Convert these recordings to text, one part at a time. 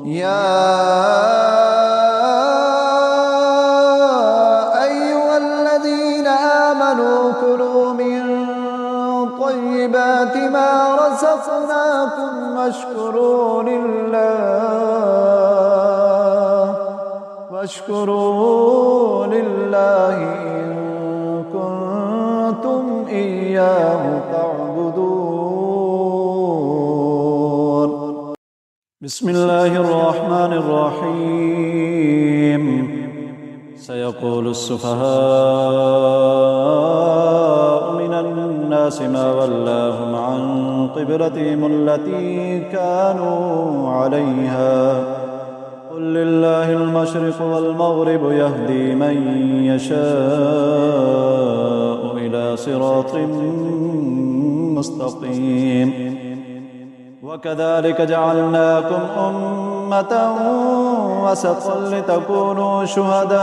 يا أيها الذين آمنوا كلوا من طيبات ما رزقناكم واشكروا لله إن كنتم إياه تعبدون. بسم الله الرحمن الرحيم. سيقول السفهاء من الناس ما ولاهم عن قبلتهم التي كانوا عليها قل لله المشرق والمغرب يهدي من يشاء إلى صراط مستقيم. وكذلك جعلناكم أمة وسطا لتكونوا شهداء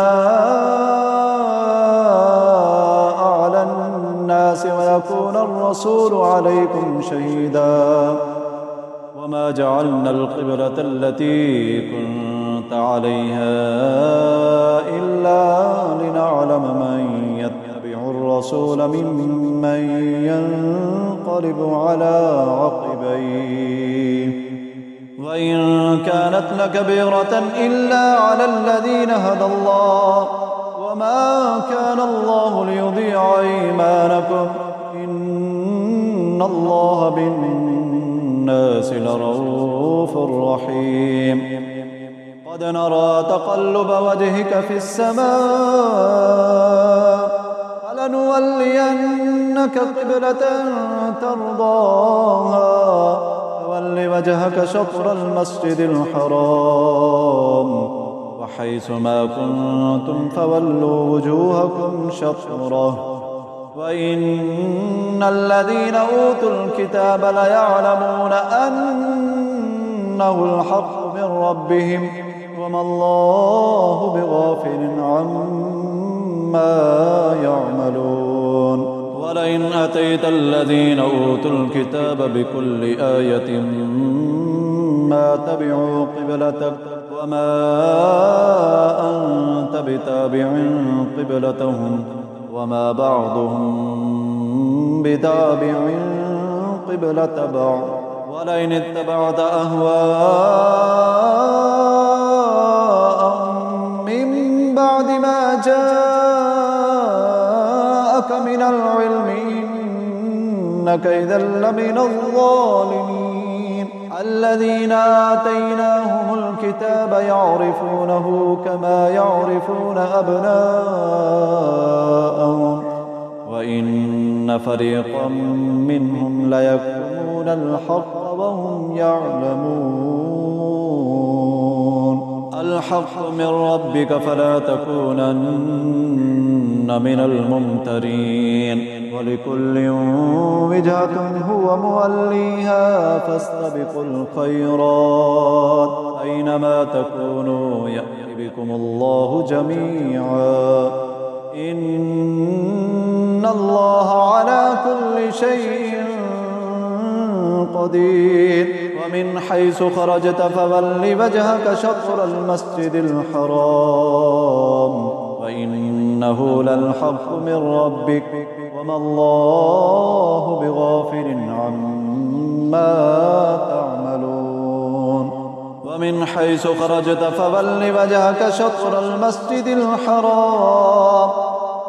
على الناس ويكون الرسول عليكم شهيدا. وما جعلنا القبلة التي كنت عليها إلا لنعلم من يتبع الرسول ممن ينقلب على عقبيه وإن كانت لكبيرة إلا على الذين هدى الله وما كان الله ليضيع إيمانكم إن الله بالناس لرؤوف رحيم. قد نرى تقلب وجهك في السماء فلنولينك قبلة ترضاها فول وجهك شطر المسجد الحرام وحيث ما كنتم فولوا وجوهكم شطره وإن الذين أوتوا الكتاب ليعلمون أنه الحق من ربهم وما الله بغافل عما يعملون. ولئن أتيت الذين أوتوا الكتاب بكل آية ما تبعوا قبلتك وما أنت بتابع قبلتهم وما بعضهم بتابع قبلة بعض ولئن اتبعت أهواءهم من بعد ما جاءك من العلم إنك إذا لمن الظالمين. الذين آتيناهم الكتاب يعرفونه كما يعرفون أبناءهم وإن فريقا منهم ليكتمون الحق وهم يعلمون. الحق من ربك فلا تكونن من الممترين. ولكل وجهة هو موليها فاستبقوا الخيرات أينما تكونوا يأتِ بكم الله جميعا إن الله على كل شيء قدير. ومن حيث خرجت فول وجهك شطر المسجد الحرام وإنه للحق من ربك وما الله بغافل عما تعملون. ومن حيث خرجت فول وجهك شطر المسجد الحرام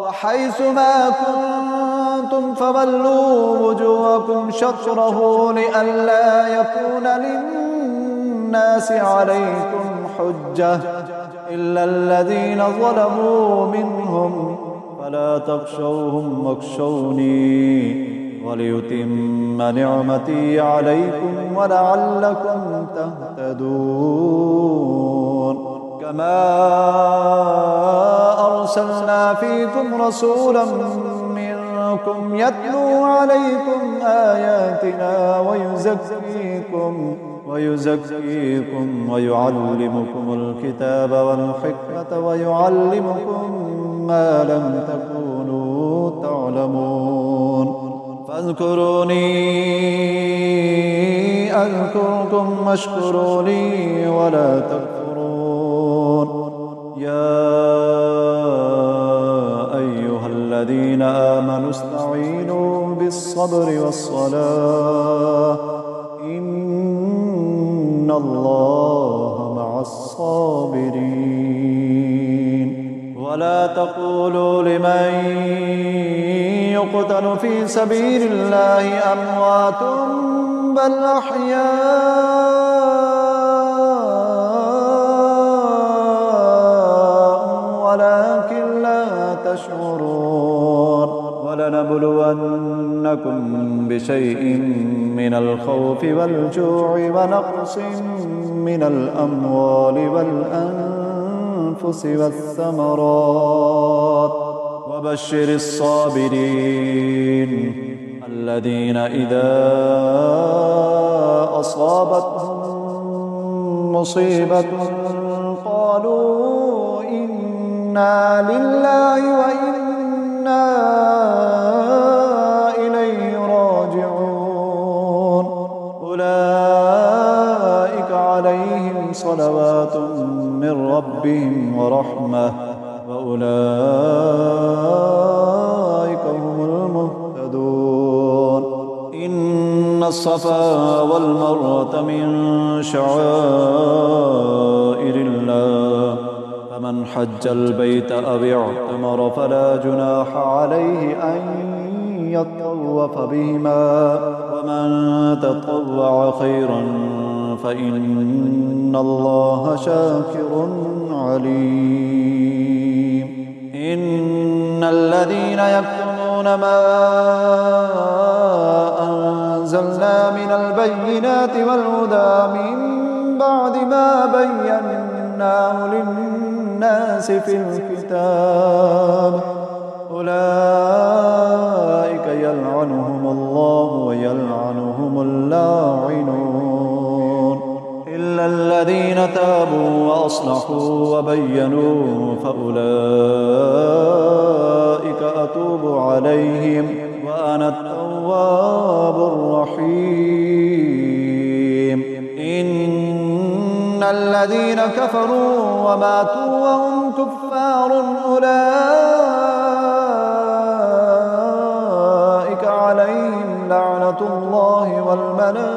وحيث ما كنتم فولوا وجوهكم شطره لئلا يكون للناس عليكم حجة إلا الذين ظلموا منهم فلا تخشوهم واخشوني وليتم نعمتي عليكم ولعلكم تهتدون. كما أرسلنا فيكم رسولا منكم يتلو عليكم آياتنا ويزكيكم ويعلمكم الكتاب والحكمة ويعلمكم ما لم تكونوا تعلمون. فاذكروني أذكركم واشكروا لي ولا تكفرون. يا أيها الذين آمنوا استعينوا بالصبر والصلاة إن الله مع الصابرين. ولا تقولوا لمن يقتل في سبيل الله أموات بل أحياء ولكن لا تشعرون. ولنبلونكم بشيء من الخوف والجوع ونقص من الأموال والأنفس والثمرات وبشر الصابرين الذين إذا أصابتهم مصيبة قالوا إنا لله وإنا إليه راجعون. أولئك عليهم صلوات من ربهم ورحمة وأولئك هم المهتدون. إن الصفا والمروة من شعائر الله فمن حج البيت أو اعتمر فلا جناح عليه أن يطوف بهما ومن تطوع خيرا فإن الله شاكر عليم. إن الذين يكتمون ما أنزلنا من البينات والهدى من بعد ما بيناه للناس في الكتاب أولئك يلعنهم الله ويلعنهم اللاعنون إلا الذين تابوا وأصلحوا وبينوا فأولئك أتوب عليهم وأنا التواب الرحيم. إن الذين كفروا وماتوا وهم كفار أولئك عليهم لعنة الله والملائكة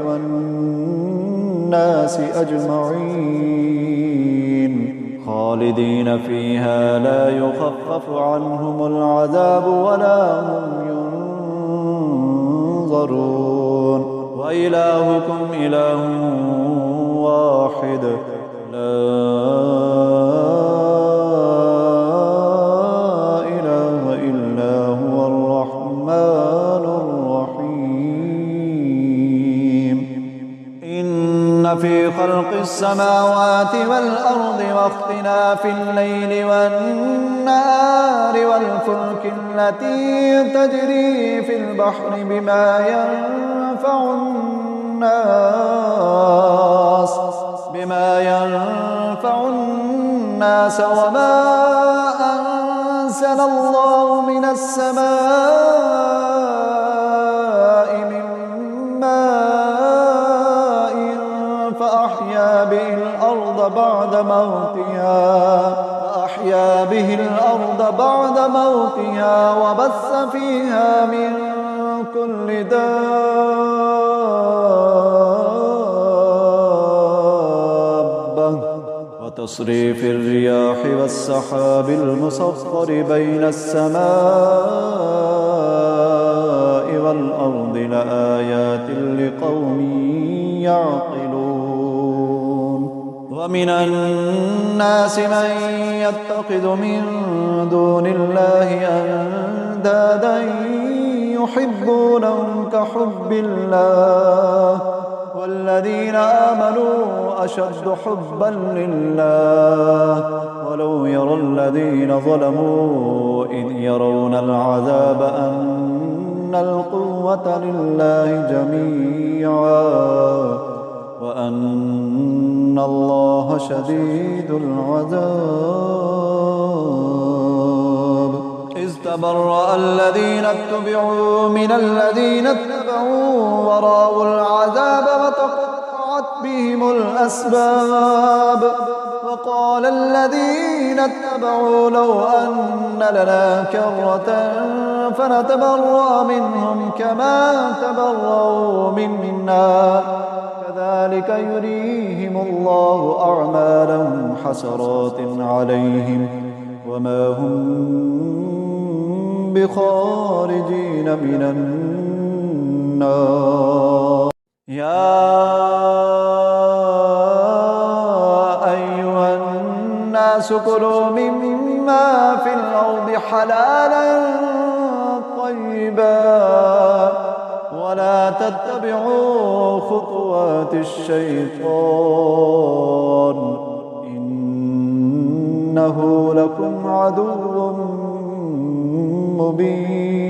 والناس أجمعين خالدين فيها لا يخفف عنهم العذاب ولا هم ينظرون. وإلهكم إله واحد لا إله إلا هو الرحمن الرحيم. إن في خلق السماوات والأرض واختلاف الليل والنهار والفلك التي تجري في البحر بما ينفع الناس وما أنزل الله من السماء من ماء فأحيا به الأرض بعد موتها وبث فيها من كل دابة وتصريف الرياح والسحاب المسخر بين السماء والأرض لآيات لقوم يعقلون. ومن الناس من يتخذ من دون الله أندادا يحبونهم كحب الله والذين آمنوا أشد حبا لله ولو يرى الذين ظلموا إذ يرون العذاب أن القوة لله جميعا وأن الله شديد العذاب. إذ استبرأ الذين اتبعوا من الذين اتبعوا ورأوا العذاب وتقطعت بهم الأسباب وقال الذين اتبعوا لو أن لنا كرة فنتبرأ منهم كما تبرأوا منا كذلك يريهم الله أعمالهم حسرات عليهم وما هم بخارجين من النار. يا أيها الناس كلوا مما في الأرض حلالا طيبا ولا تتبعوا خطوات الشيطان إنه لكم عدو مبين.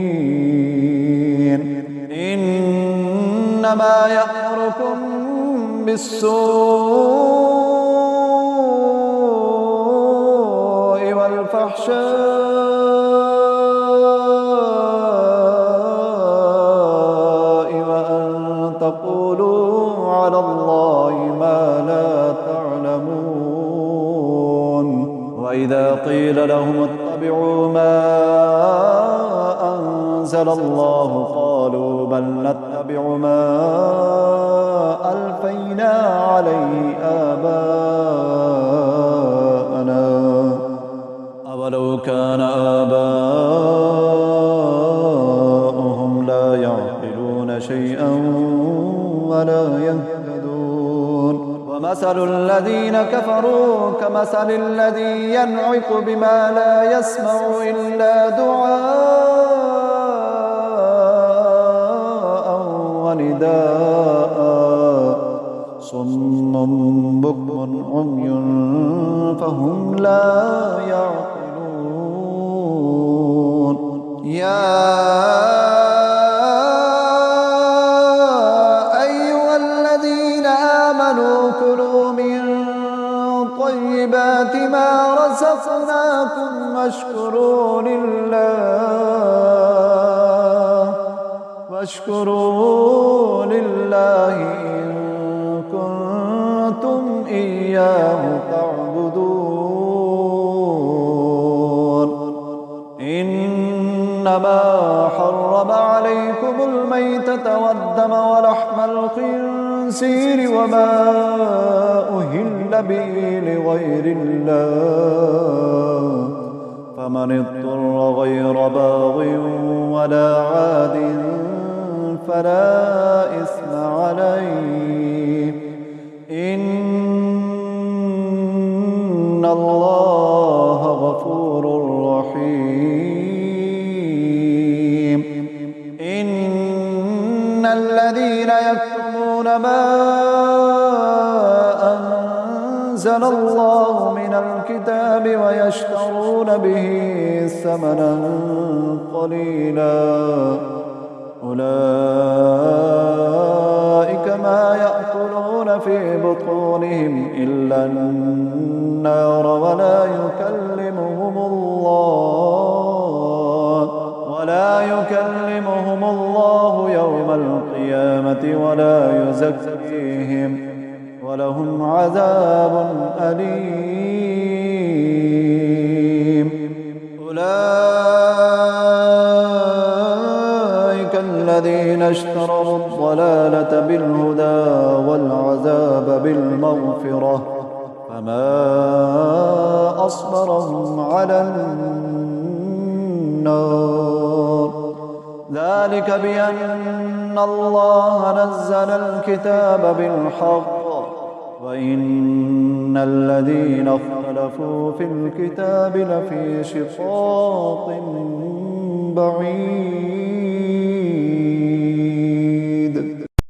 إنما يأمركم بالسوء والفحشاء وأن تقولوا على الله ما لا تعلمون. وإذا قيل لهم اتبعوا ما أنزل الله قالوا بل نتبع ما ألفينا عليه آباءنا أولو كان آباؤهم لا يعقلون شيئا ولا يهتدون. ومثل الذين كفروا كمثل الذي ينعق بما لا يسمع إلا دعاء ونداء صم بكم عمي فهم لا يعقلون. يا أيها الذين آمنوا كلوا من طيبات ما رزقناكم واشكروا لله إن كنتم إياه تعبدون. إنما حرم عليكم الميتة والدم ولحم الخنزير وما أهل به لغير الله فمن اضطر غير باغ ولا عاد فلا إثم عليه إن الله غفور رحيم. إن الذين يكتمون ما أنزل الله من الكتاب ويشترون به ثمنا قليلا أولئك ما يأكلون في بطونهم إلا النار ولا يكلمهم الله يوم القيامة ولا يزكيهم ولهم عذاب أليم. أولئك الذين اشتروا الضلالة بالهدى والعذاب بالمغفرة فما أصبرهم على النار. ذلك بأن الله نزل الكتاب بالحق وإن الذين اختلفوا في الكتاب لفي شقاق بعيد.